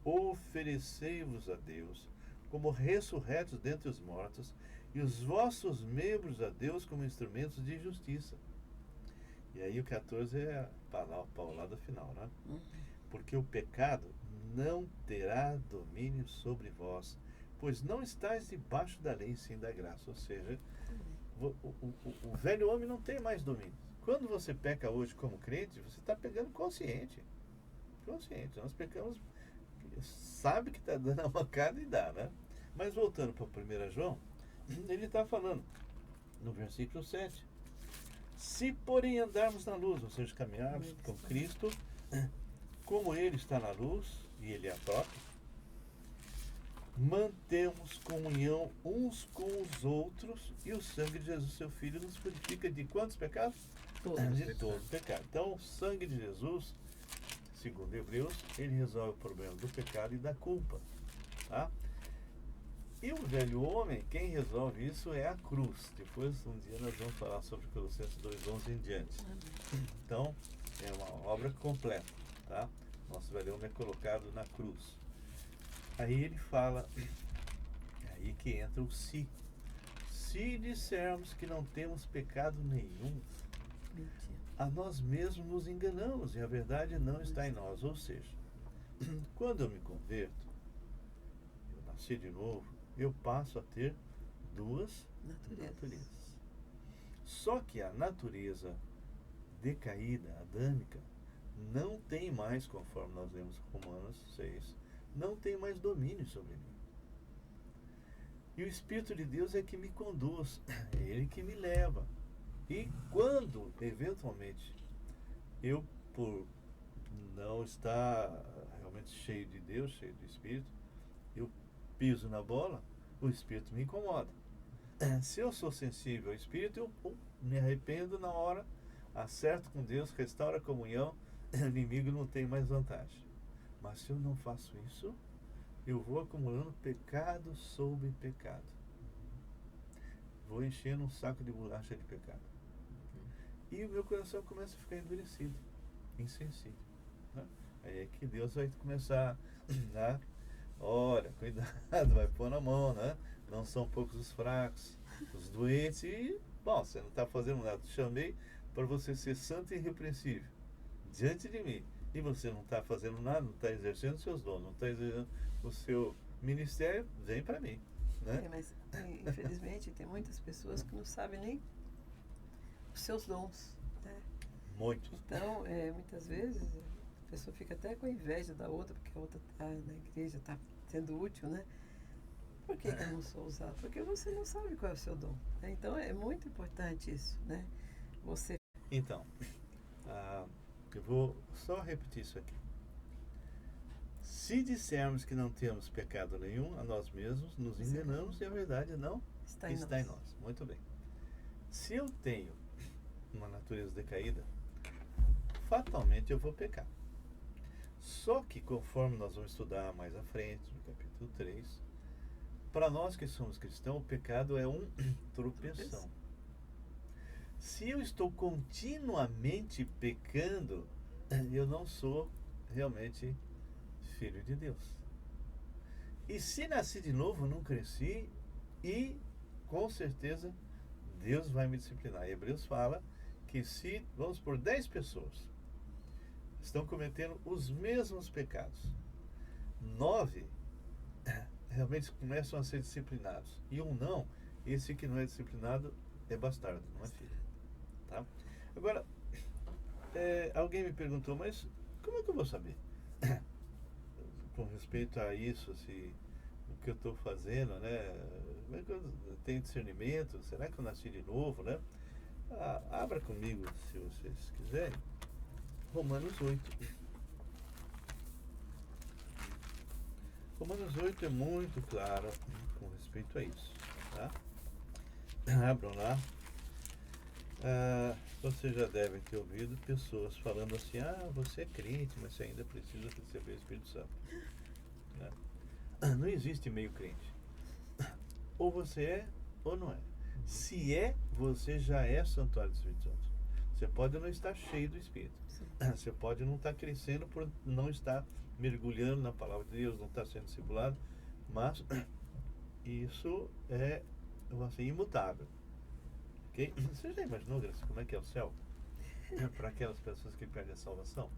oferecei-vos a Deus como ressurretos dentre os mortos e os vossos membros a Deus como instrumentos de justiça. E aí o 14 é a paulada final, né? Porque o pecado não terá domínio sobre vós, pois não estáis debaixo da lei, sim da graça. Ou seja, o velho homem não tem mais domínio. Quando você peca hoje como crente, você está pegando consciente. Nós pecamos, sabe que está dando a mancada e dá, né? Mas voltando para 1 João, ele está falando no versículo 7. Se, porém, andarmos na luz, ou seja, caminharmos com Cristo, como Ele está na luz, e Ele é a própria, mantemos comunhão uns com os outros, e o sangue de Jesus, seu Filho, nos purifica de quantos pecados? De todo pecado. Então, o sangue de Jesus, segundo Hebreus, ele resolve o problema do pecado e da culpa. Tá? E o velho homem, quem resolve isso é a cruz. Depois, um dia, nós vamos falar sobre Colossenses 2:11 em diante. Então, é uma obra completa. Tá? Nosso velho homem é colocado na cruz. Aí ele fala, aí que entra o se. Se dissermos que não temos pecado nenhum, a nós mesmos nos enganamos e a verdade não está em nós. Ou seja, quando eu me converto, eu nasci de novo, eu passo a ter duas naturezas. Só que a natureza decaída, adâmica, não tem mais, conforme nós lemos Romanos 6, não tem mais domínio sobre mim. E o Espírito de Deus é que me conduz, é Ele que me leva. E quando, eventualmente, eu, por não estar realmente cheio de Deus, cheio do Espírito, eu piso na bola, o Espírito me incomoda. Se eu sou sensível ao Espírito, eu me arrependo na hora, acerto com Deus, restauro a comunhão, o inimigo não tem mais vantagem. Mas se eu não faço isso, eu vou acumulando pecado sobre pecado. Vou enchendo um saco de bolacha de pecado. E o meu coração começa a ficar endurecido, insensível. Né? Aí é que Deus vai começar a olha, cuidado, vai pôr na mão, né? Não são poucos os fracos, os doentes e, bom, você não está fazendo nada. Te chamei para você ser santo e irrepreensível diante de mim. E você não está fazendo nada, não está exercendo os seus dons, não está exercendo o seu ministério, vem para mim. Né? Mas, infelizmente, tem muitas pessoas que não sabem nem os seus dons. Né? Muitos. Então, muitas vezes, a pessoa fica até com inveja da outra, porque a outra está na igreja, está sendo útil, né? Por que eu não sou usado? Porque você não sabe qual é o seu dom. Né? Então, é muito importante isso, né? Você... Então, eu vou só repetir isso aqui. Se dissermos que não temos pecado nenhum, a nós mesmos nos enganamos e a verdade não está em nós. Muito bem. Se eu tenho uma natureza decaída, fatalmente eu vou pecar. Só que, conforme nós vamos estudar mais à frente, no capítulo 3, para nós que somos cristãos, o pecado é um tropeção. Se eu estou continuamente pecando, eu não sou realmente filho de Deus. E se nasci de novo, não cresci, e com certeza Deus vai me disciplinar. Hebreus fala que se, vamos por 10 pessoas, estão cometendo os mesmos pecados, 9 realmente começam a ser disciplinados, e um não, esse que não é disciplinado é bastardo, não é filho. Tá? Agora, alguém me perguntou, mas como é que eu vou saber? Com respeito a isso, se o que eu estou fazendo, né? Como é que eu tenho discernimento? Será que eu nasci de novo, né? Abra comigo, se vocês quiserem, Romanos 8. Romanos 8 é muito claro com respeito a isso, tá? Abram lá. Vocês já devem ter ouvido pessoas falando assim: você é crente, mas você ainda precisa receber o Espírito Santo, né? Não existe meio crente. Ou você é ou não é. Se é, você já é santuário do Espírito Santo. Você pode não estar cheio do Espírito. Você pode não estar crescendo por não estar mergulhando na palavra de Deus, não estar sendo discipulado, mas isso é assim, imutável. Okay? Você já imaginou, Graça, como é que é o céu para aquelas pessoas que perdem a salvação?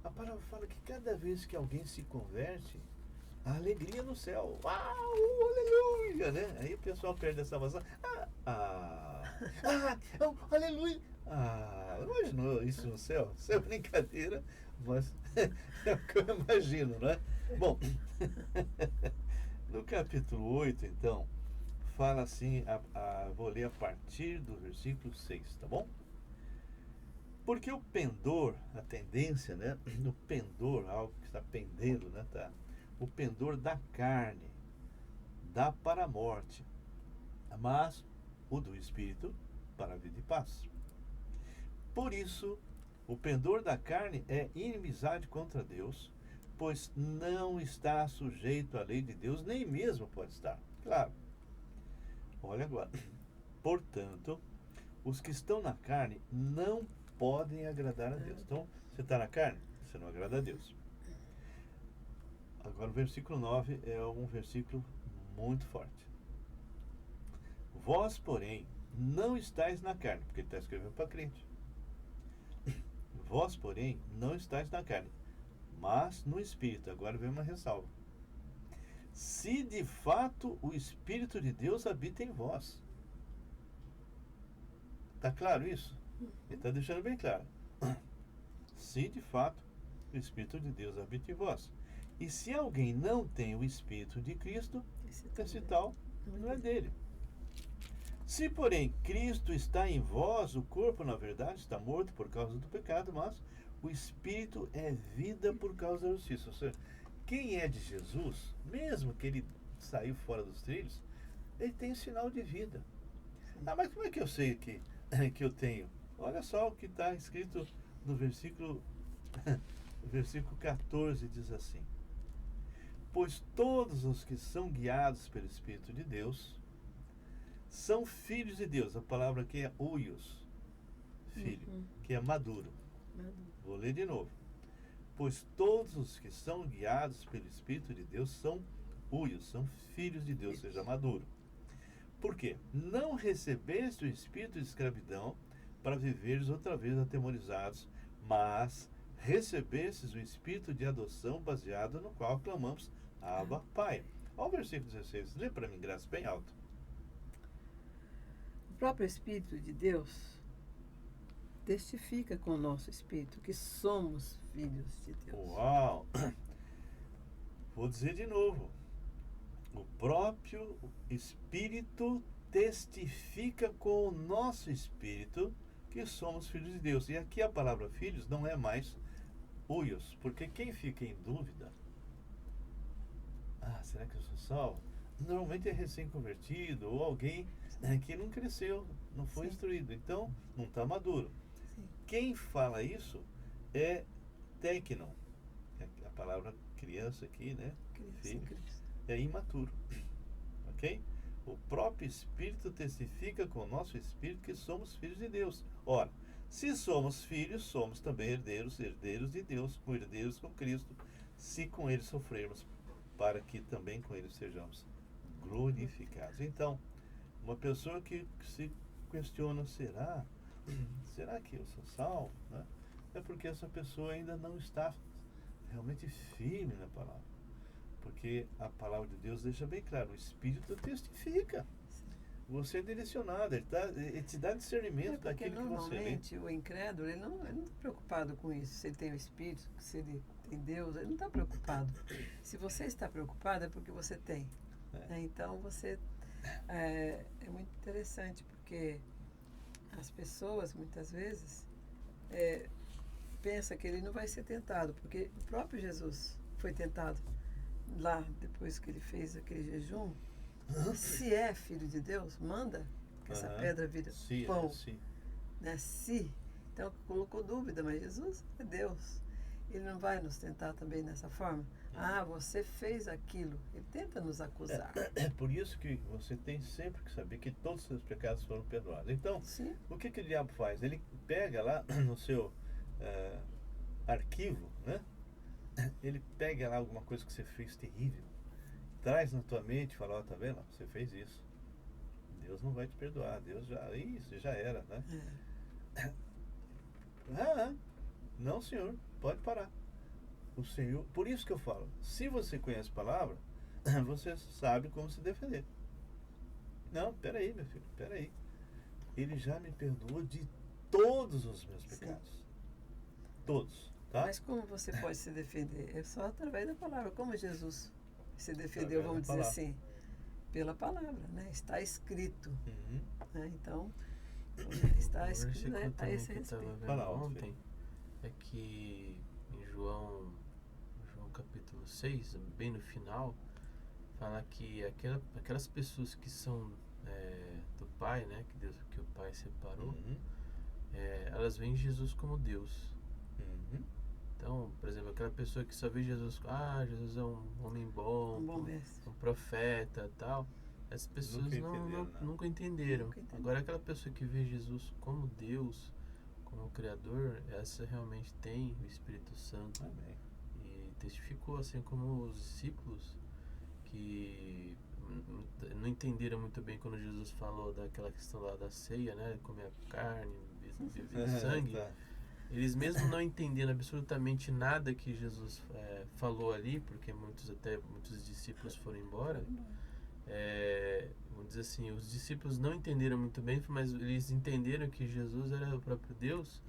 A palavra fala que cada vez que alguém se converte, a alegria no céu, aleluia, né? Aí o pessoal perde a salvação, aleluia. Imaginou isso no céu? Isso é brincadeira, mas é o que eu imagino, não é? Bom, no capítulo 8, então, fala assim, vou ler a partir do versículo 6, tá bom? Porque o pendor, a tendência, né? O pendor, algo que está pendendo, né? Tá? O pendor da carne dá para a morte, mas o do espírito para a vida e paz. Por isso, o pendor da carne é inimizade contra Deus, pois não está sujeito à lei de Deus, nem mesmo pode estar. Claro. Olha agora. Portanto, os que estão na carne não podem agradar a Deus. Então, você está na carne, você não agrada a Deus. Agora, o versículo 9 é um versículo muito forte. Vós, porém, não estáis na carne, porque ele está escrevendo para crente. Vós, porém, não estáis na carne, mas no Espírito. Agora vem uma ressalva. Se de fato o Espírito de Deus habita em vós. Está claro isso? Ele está deixando bem claro. Se de fato o Espírito de Deus habita em vós. E se alguém não tem o Espírito de Cristo, esse tal não é dele. Se, porém, Cristo está em vós, o corpo, na verdade, está morto por causa do pecado, mas o Espírito é vida por causa da justiça. Ou seja, quem é de Jesus, mesmo que ele saiu fora dos trilhos, ele tem sinal de vida. Mas como é que eu sei que eu tenho? Olha só o que está escrito no versículo 14, diz assim: pois todos os que são guiados pelo Espírito de Deus são filhos de Deus. A palavra aqui é huios, filho, que é maduro. Vou ler de novo. Pois todos os que são guiados pelo Espírito de Deus são huios, são filhos de Deus, ou seja, maduro. Por quê? Não recebeste o espírito de escravidão para viveres outra vez atemorizados, mas recebestes o espírito de adoção baseado no qual clamamos Abba, Pai. Olha o versículo 16, lê para mim, Graça, bem alto. O próprio Espírito de Deus testifica com o nosso espírito que somos filhos de Deus. Uau! Vou dizer de novo. O próprio Espírito testifica com o nosso espírito que somos filhos de Deus. E aqui a palavra filhos não é mais huios, porque quem fica em dúvida, será que eu sou salvo? Normalmente é recém-convertido ou alguém que não cresceu, não foi instruído, então não está maduro. Quem fala isso é técnon, a palavra criança aqui, né? Filho, é imaturo, ok? O próprio Espírito testifica com o nosso espírito que somos filhos de Deus. Ora, Se somos filhos, somos também herdeiros, herdeiros de Deus, herdeiros com Cristo, se com ele sofrermos, para que também com ele sejamos glorificados. Então, uma pessoa que se questiona, será que eu sou salvo? Né? É porque essa pessoa ainda não está realmente firme na palavra. Porque a palavra de Deus deixa bem claro, o Espírito testifica. Você é direcionado, ele te dá discernimento daquilo que você lê. Normalmente o incrédulo, ele não está preocupado com isso, se ele tem o Espírito, se ele tem Deus, ele não está preocupado. Se você está preocupado é porque você tem. Né? Então você é muito interessante, porque as pessoas muitas vezes pensam que ele não vai ser tentado, porque o próprio Jesus foi tentado lá, depois que ele fez aquele jejum. Se é filho de Deus, manda que essa pedra vire pão. Né? Se. Então colocou dúvida, mas Jesus é Deus. Ele não vai nos tentar também dessa forma? Você fez aquilo. Ele tenta nos acusar. É por isso que você tem sempre que saber que todos os seus pecados foram perdoados. Então, o que o diabo faz? Ele pega lá no seu arquivo, né? Ele pega lá alguma coisa que você fez terrível, traz na tua mente e fala, tá vendo? Você fez isso. Deus não vai te perdoar. Deus já era, né? Não, senhor, pode parar. O Senhor, por isso que eu falo, se você conhece a palavra, você sabe como se defender. Não, peraí, meu filho, peraí. Ele já me perdoou de todos os meus pecados. Todos, tá? Mas como você pode se defender? É só através da palavra. Como Jesus se defendeu, vamos dizer assim, pela palavra, né? Está escrito. Né? Então, está escrito, né? A esse respeito. Ontem é que em João capítulo 6, bem no final, fala que aquelas pessoas que são do Pai, né? Que o Pai separou, elas veem Jesus como Deus. Então, por exemplo, aquela pessoa que só vê Jesus, Jesus é um homem bom, um profeta, tal. Essas pessoas nunca entenderam. Agora, aquela pessoa que vê Jesus como Deus, como Criador, essa realmente tem o Espírito Santo. Amém. E testificou, assim como os discípulos que não entenderam muito bem quando Jesus falou daquela questão lá da ceia, né? Comer carne, beber sangue. Eles mesmo não entendendo absolutamente nada que Jesus falou ali, porque muitos discípulos foram embora, vamos dizer assim, os discípulos não entenderam muito bem, mas eles entenderam que Jesus era o próprio Deus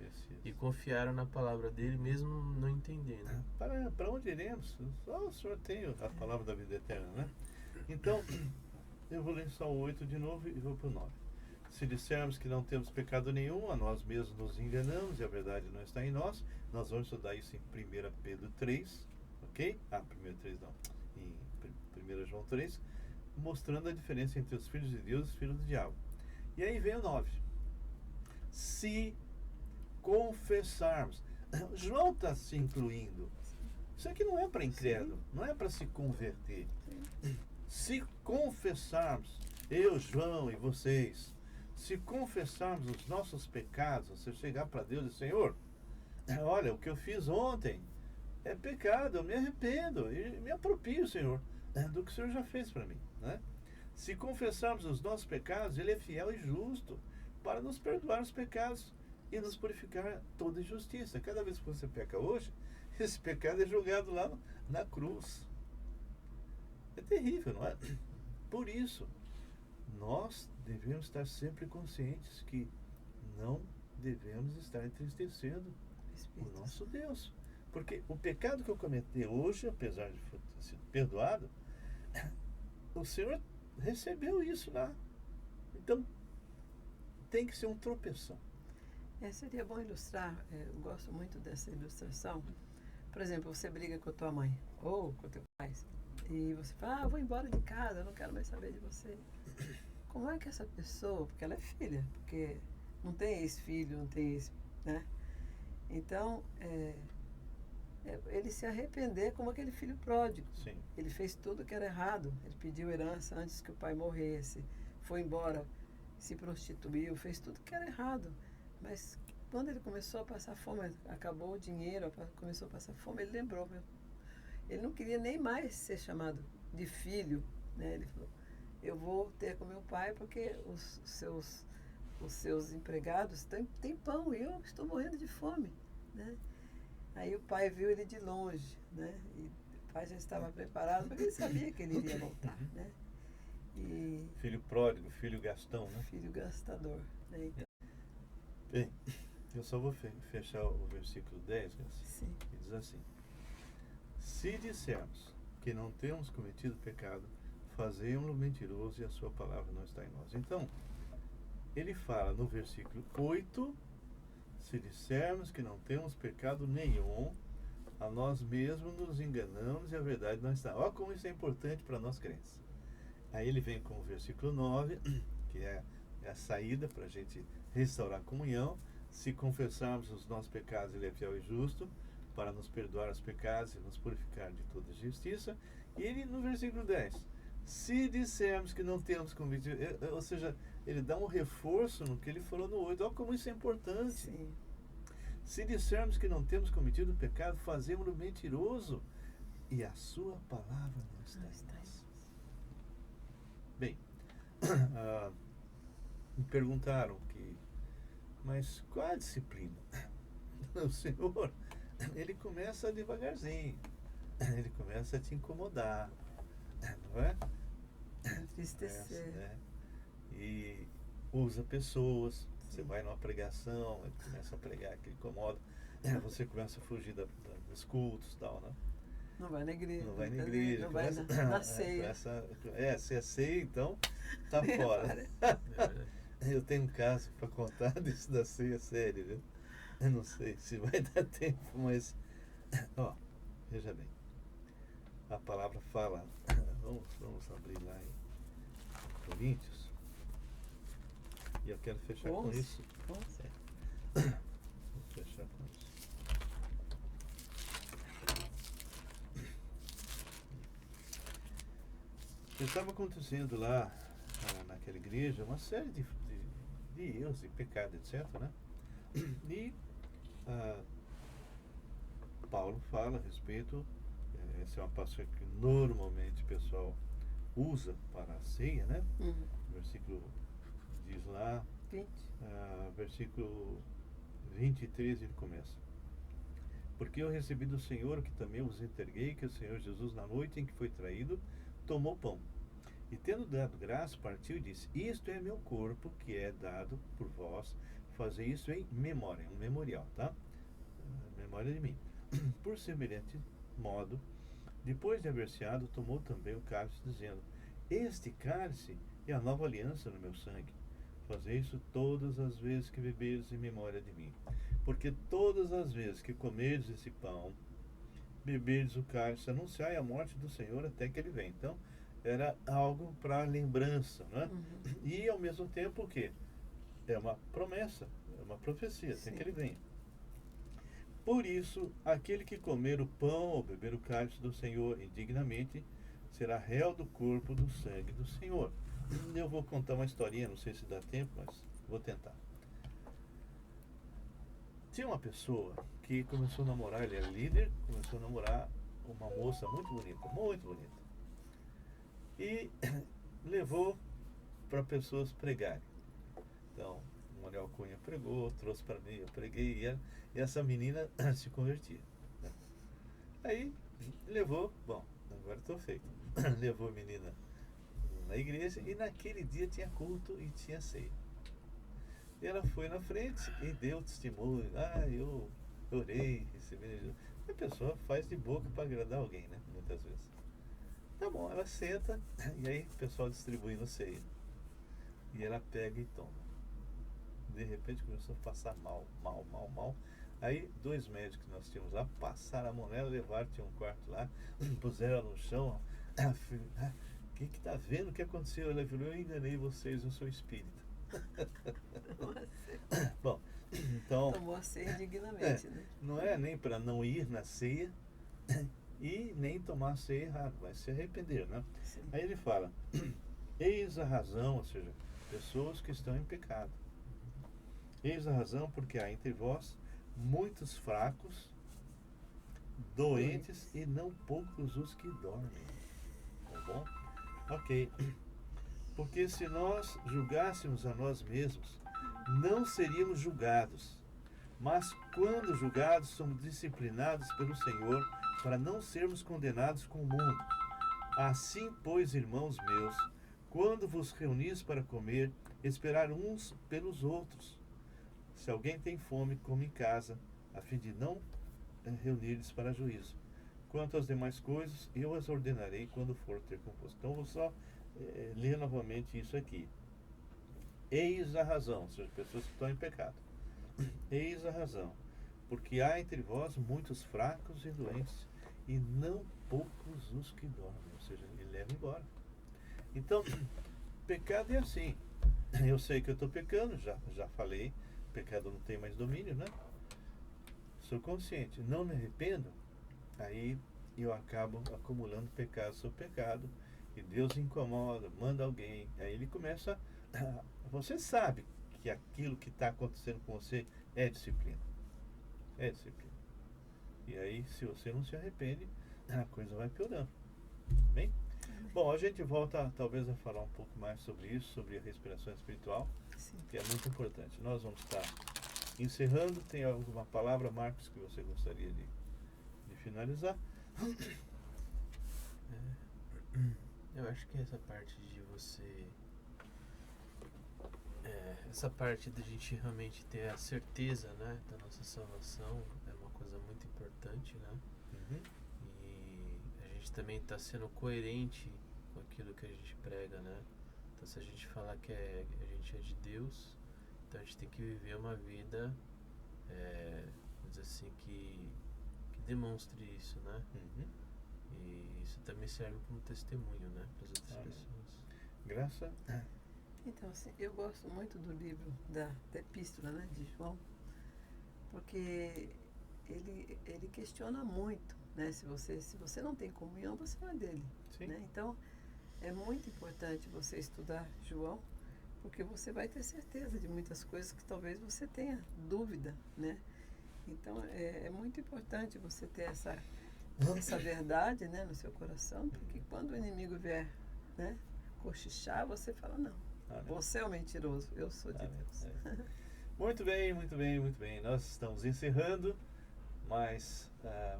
e confiaram na palavra dele, mesmo não entendendo. Para onde iremos? Só o Senhor tem a palavra da vida eterna, né? Então, eu vou ler só o 8 de novo e vou para o 9. Se dissermos que não temos pecado nenhum, a nós mesmos nos enganamos e a verdade não está em nós. Nós vamos estudar isso em 1 Pedro 3, ok? 1 3 não, em 1 João 3, mostrando a diferença entre os filhos de Deus e os filhos do diabo. E aí vem o 9. Se confessarmos. João está se incluindo. Isso aqui não é para incrédulo, não é para se converter. Se confessarmos, eu, João e vocês, se confessarmos os nossos pecados, você chegar para Deus e Senhor, olha, o que eu fiz ontem é pecado, eu me arrependo e me aproprio, Senhor, do que o Senhor já fez para mim, né? Se confessarmos os nossos pecados, Ele é fiel e justo para nos perdoar os pecados e nos purificar toda injustiça. Cada vez que você peca hoje, esse pecado é julgado lá na cruz. É terrível, não é? Por isso, nós devemos estar sempre conscientes que não devemos estar entristecendo o nosso Deus. Porque o pecado que eu cometi hoje, apesar de ter sido perdoado, o Senhor recebeu isso lá. Então, tem que ser um tropeção. Seria bom ilustrar, eu gosto muito dessa ilustração. Por exemplo, você briga com a tua mãe ou com o teu pai e você fala, vou embora de casa, eu não quero mais saber de você. Como é que essa pessoa, porque ela é filha, porque não tem ex-filho, não tem ex, né? Então, ele se arrepender como aquele filho pródigo. Sim. Ele fez tudo que era errado, ele pediu herança antes que o pai morresse, foi embora, se prostituiu, fez tudo que era errado. Mas quando ele começou a passar fome, acabou o dinheiro, começou a passar fome, ele lembrou, ele não queria nem mais ser chamado de filho, né? Ele falou, eu vou ter com meu pai porque os seus empregados têm pão e eu estou morrendo de fome, né? Aí o pai viu ele de longe, né? E o pai já estava preparado, porque ele sabia que ele iria voltar, né? E filho pródigo, filho gastão, né? filho gastador, né? Então, bem, eu só vou fechar o versículo 10, sim. que diz assim: se dissermos que não temos cometido pecado, fazemos-lo mentiroso e a sua palavra não está em nós. Então, ele fala no versículo 8, se dissermos que não temos pecado nenhum, a nós mesmos nos enganamos e a verdade não está. Olha como isso é importante para nós crentes. Aí ele vem com o versículo 9, que é a saída para a gente restaurar a comunhão. Se confessarmos os nossos pecados, ele é fiel e justo para nos perdoar os pecados e nos purificar de toda justiça. E ele, no versículo 10, se dissermos que não temos cometido, ou seja, ele dá um reforço no que ele falou no 8. Olha como isso é importante. Sim. Se dissermos que não temos cometido pecado, fazemos-lo mentiroso e a sua palavra não está em nós. Bem, me perguntaram mas qual a disciplina? O Senhor, ele começa devagarzinho, ele começa a te incomodar, não é? Entristecer. Né? E usa pessoas. Você vai numa pregação, ele começa a pregar, que incomoda, você começa a fugir dos cultos e tal, né? Não vai na igreja. Não vai na igreja. Não vai na ceia. Se é ceia, então tá fora. Eu tenho um caso para contar disso da ceia sério, viu? Eu não sei se vai dar tempo, mas veja bem. A palavra fala, vamos abrir lá em Coríntios. E eu quero fechar com isso. Vou fechar com isso. Estava acontecendo lá naquela igreja uma série de erros e pecados, etc, né? E Paulo fala a respeito, essa é uma passagem que normalmente o pessoal usa para a ceia, né? O versículo diz lá, versículo 23 ele começa: porque eu recebi do Senhor, que também vos entreguei, que o Senhor Jesus, na noite em que foi traído, tomou pão, e tendo dado graça, partiu e disse: isto é meu corpo, que é dado por vós, fazer isso em memória, um memorial, tá? Memória de mim. Por semelhante modo, depois de haver ceado, tomou também o cálice, dizendo: este cálice é a nova aliança no meu sangue. Fazer isso todas as vezes que beberes em memória de mim. Porque todas as vezes que comerdes esse pão, beberdes o cálice, anunciai a morte do Senhor até que ele venha. Então, era algo para lembrança, né? E ao mesmo tempo o quê? É uma promessa, é uma profecia, até que ele venha. Por isso, aquele que comer o pão ou beber o cálice do Senhor indignamente, será réu do corpo do sangue do Senhor. Eu vou contar uma historinha, não sei se dá tempo, mas vou tentar. Tinha uma pessoa que começou a namorar, ele era líder, começou a namorar uma moça muito bonita, muito bonita. E levou para pessoas pregarem. Então, o Manuel Cunha pregou, trouxe para mim, eu preguei, e essa menina se convertia, né? Aí levou, bom, agora estou feito. Levou a menina na igreja e naquele dia tinha culto e tinha ceia. E ela foi na frente e deu testemunho: eu orei, recebi Jesus. A pessoa faz de boca para agradar alguém, né? Muitas vezes. Tá bom, ela senta e aí o pessoal distribuindo ceia. E ela pega e toma. De repente começou a passar mal. Aí 2 médicos que nós tínhamos lá passaram a mão nela, levaram, tinha um quarto lá, puseram ela no chão. Quem que tá vendo o que aconteceu? Ela falou: eu enganei vocês, eu sou espírita. Bom, então tomou a ceia dignamente, né? Não é nem para não ir na ceia e nem tomar a ceia errado, vai se arrepender, né? Sim. Aí ele fala: eis a razão, ou seja, pessoas que estão em pecado. Eis a razão porque há entre vós muitos fracos, doentes e não poucos os que dormem. Tá bom? Ok. Porque se nós julgássemos a nós mesmos, não seríamos julgados. Mas quando julgados, somos disciplinados pelo Senhor para não sermos condenados com o mundo. Assim, pois, irmãos meus, quando vos reunis para comer, esperar uns pelos outros. Se alguém tem fome, come em casa, a fim de não reunir-lhes para juízo. Quanto às demais coisas, eu as ordenarei quando for ter composto. Então, vou só ler novamente isso aqui. Eis a razão, ou seja, pessoas que estão em pecado. Eis a razão, porque há entre vós muitos fracos e doentes, e não poucos os que dormem, ou seja, ele leva embora. Então, pecado é assim. Eu sei que eu estou pecando, já falei, pecado não tem mais domínio, né? Sou consciente, não me arrependo, aí eu acabo acumulando pecado sobre pecado, e Deus incomoda, manda alguém, aí ele começa você sabe que aquilo que está acontecendo com você é disciplina. É disciplina. E aí, se você não se arrepende, a coisa vai piorando. Bem? Bom, a gente volta talvez a falar um pouco mais sobre isso, sobre a respiração espiritual, Sim. que é muito importante. Nós vamos estar encerrando. Tem alguma palavra, Marcos, que você gostaria de finalizar? Eu acho que essa parte de você... essa parte da gente realmente ter a certeza, né, da nossa salvação é uma coisa muito importante, né? Uhum. E a gente também está sendo coerente com aquilo que a gente prega, né? Então, se a gente falar que a gente é de Deus, então a gente tem que viver uma vida, vamos dizer assim, que demonstre isso, né? Uhum. E isso também serve como testemunho, né, para as outras pessoas. Graça. Então, assim, eu gosto muito do livro da Epístola, né, de João, porque ele questiona muito, né? Se você não tem comunhão, você não é dele. Sim. Né? Então, é muito importante você estudar João, porque você vai ter certeza de muitas coisas que talvez você tenha dúvida, né? Então, é muito importante você ter essa verdade, né, no seu coração, porque quando o inimigo vier, né, cochichar, você fala, não, você é o mentiroso, eu sou de Deus. Muito bem, muito bem, muito bem. Nós estamos encerrando mais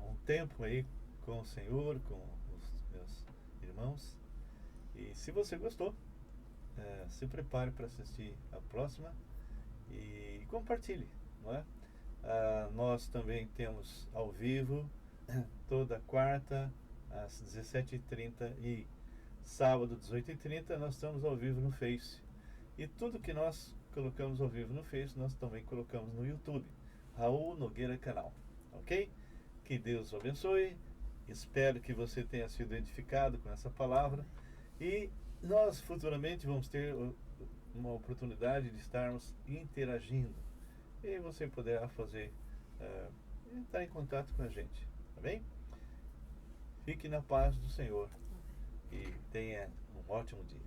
um tempo aí com o Senhor, com os meus irmãos. E se você gostou, se prepare para assistir a próxima e compartilhe, não é? Nós também temos ao vivo toda quarta às 17h30 e sábado 18h30 nós estamos ao vivo no Face. E tudo que nós colocamos ao vivo no Face nós também colocamos no YouTube, Raul Nogueira Canal, ok? Que Deus o abençoe. Espero que você tenha sido edificado com essa palavra e nós futuramente vamos ter uma oportunidade de estarmos interagindo e você poderá fazer entrar em contato com a gente, tá bem? Fique na paz do Senhor e tenha um ótimo dia.